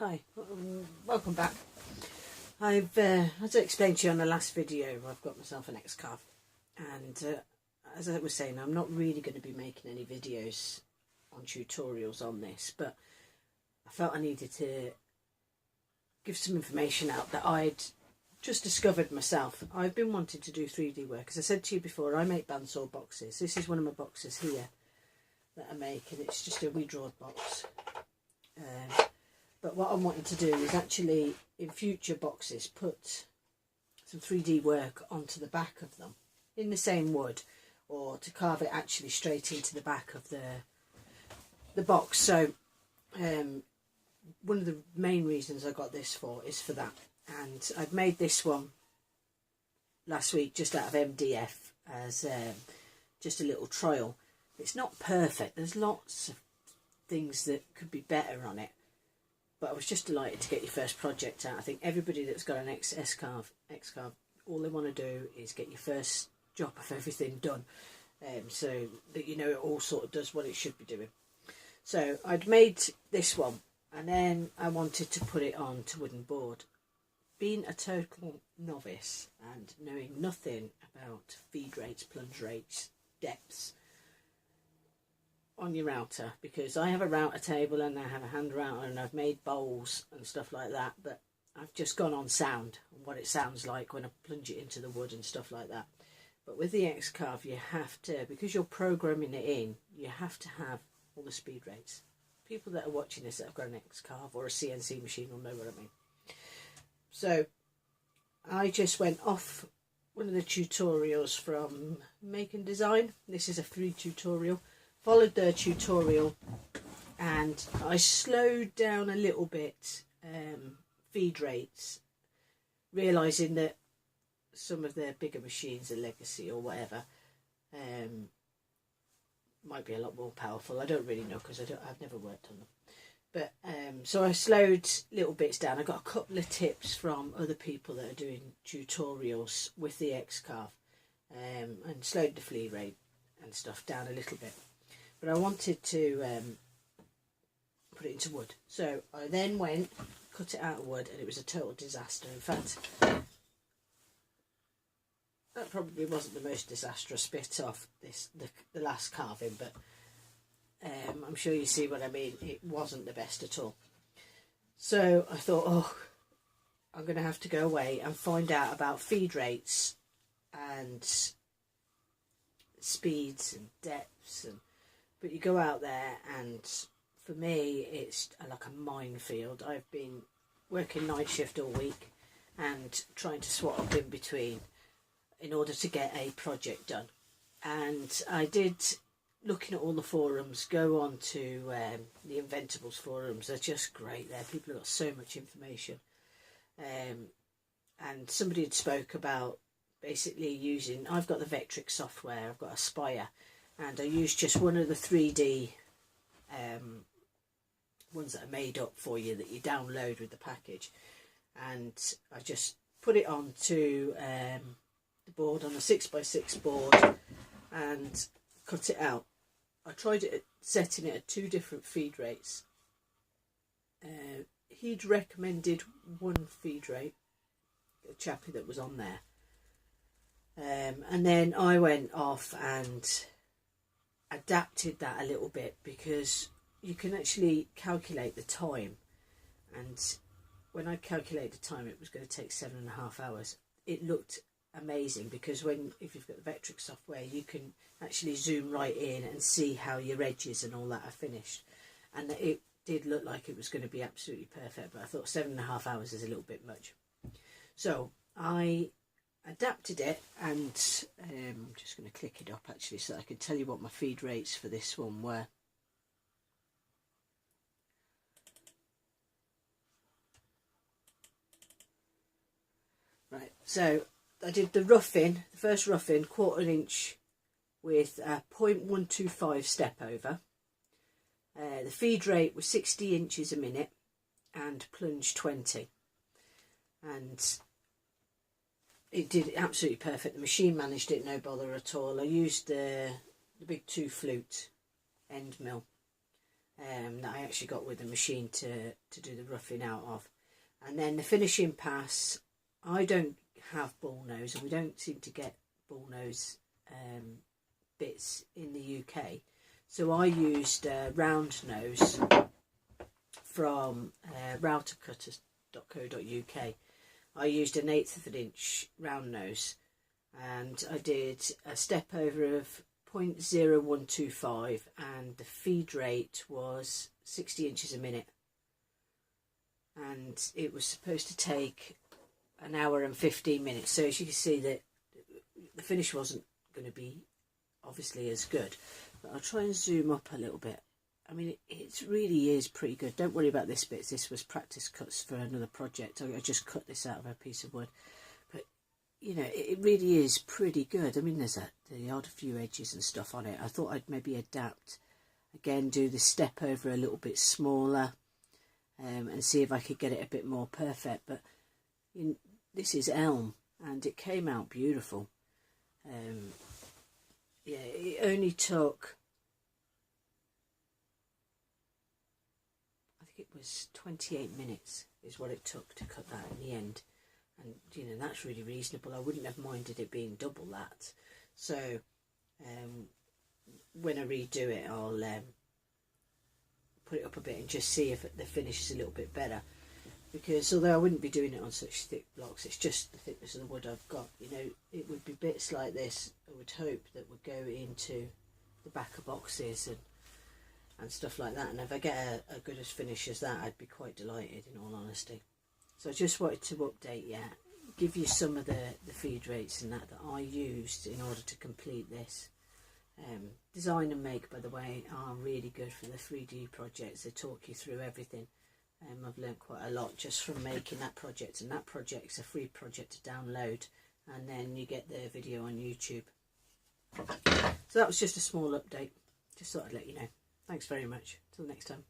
Hi, welcome back. As I explained to you on the last video, I've got myself an xcarve, and as I was saying, I'm not really going to be making any videos on tutorials on this, but I felt I needed to give some information out that I'd just discovered myself. I've been wanting to do 3D work. As I said to you before, I make bandsaw boxes. This is one of my boxes here that I make, and it's just a redrawed box. But what I'm wanting to do is actually, in future boxes, put some 3D work onto the back of them in the same wood, or to carve it actually straight into the back of the box. So one of the main reasons I got this for is for that. And I've made this one last week just out of MDF as just a little trial. It's not perfect. There's lots of things that could be better on it. But I was just delighted to get your first project out. I think everybody that's got an xcarve, all they want to do is get your first job of everything done, so that you know it all sort of does what it should be doing. So I'd made this one, and then I wanted to put it on to wooden board. Being a total novice and knowing nothing about feed rates, plunge rates, depths on your router, because I have a router table and I have a hand router and I've made bowls and stuff like that, but I've just gone on sound and what it sounds like when I plunge it into the wood and stuff like that. But with the xcarve, you have to, because you're programming it in, you have to have all the speed rates. People that are watching this that have got an xcarve or a CNC machine will know what I mean. So I just went off one of the tutorials from Make and Design. This is a free tutorial. Followed their tutorial, and I slowed down a little bit feed rates, realising that some of their bigger machines, a Legacy or whatever, might be a lot more powerful. I don't really know, because I've never worked on them. But so I slowed little bits down. I got a couple of tips from other people that are doing tutorials with the xcarve, and slowed the feed rate and stuff down a little bit. But I wanted to put it into wood. So I then went, cut it out of wood, and it was a total disaster. In fact, that probably wasn't the most disastrous bit of the last carving, but I'm sure you see what I mean. It wasn't the best at all. So I thought, oh, I'm going to have to go away and find out about feed rates and speeds and depths, but you go out there, and for me it's like a minefield. I've been working night shift all week and trying to swat up in between in order to get a project done. And I did, looking at all the forums, go on to the Inventables forums. They're just great there. People have got so much information. And somebody had spoke about basically using, I've got the Vectric software, I've got Aspire, and I used just one of the 3D ones that are made up for you that you download with the package, and I just put it onto the board, on a 6x6 board, and cut it out. I tried it setting it at 2 different feed rates. He'd recommended one feed rate, a chappie that was on there, and then I went off and adapted that a little bit, because you can actually calculate the time, and when I calculated the time, it was going to take 7.5 hours. It looked amazing, because if you've got the Vectric software, you can actually zoom right in and see how your edges and all that are finished, and it did look like it was going to be absolutely perfect. But I thought 7.5 hours is a little bit much, so I adapted it, and I'm just going to click it up actually so I can tell you what my feed rates for this one were. Right, so I did the roughing, the first roughing, 1/4 inch with a 0.125 step over. The feed rate was 60 inches a minute and plunge 20, and it did absolutely perfect. The machine managed it no bother at all. I used the big 2 flute end mill, that I actually got with the machine to do the roughing out of. And then the finishing pass, I don't have bull nose, and we don't seem to get bull nose bits in the UK. So I used round nose from routercutters.co.uk. I used an 1/8 of an inch round nose, and I did a step over of 0.0125, and the feed rate was 60 inches a minute, and it was supposed to take an hour and 15 minutes. So as you can see, that the finish wasn't going to be obviously as good, but I'll try and zoom up a little bit. I mean, it really is pretty good. Don't worry about this bit. This was practice cuts for another project. I just cut this out of a piece of wood, but you know, it really is pretty good. I mean, there's the odd few edges and stuff on it. I thought I'd maybe adapt again, do the step over a little bit smaller, and see if I could get it a bit more perfect. But this is elm, and it came out beautiful. Yeah, it only took, I think it was 28 minutes is what it took to cut that in the end. And, you know, that's really reasonable. I wouldn't have minded it being double that. So, when I redo it, I'll put it up a bit and just see if the finish is a little bit better. Because although I wouldn't be doing it on such thick blocks, it's just the thickness of the wood I've got. You know, it would be bits like this, I would hope, that would go into the back of boxes and stuff like that. And if I get a good as finish as that, I'd be quite delighted, in all honesty. So I just wanted to update you, give you some of the feed rates and that I used in order to complete this. Design and Make, by the way, are really good for the 3D projects. They talk you through everything. I've learned quite a lot just from making that project, and that project's a free project to download, and then you get the video on YouTube. So that was just a small update. Just thought I'd let you know. Thanks very much. Till next time.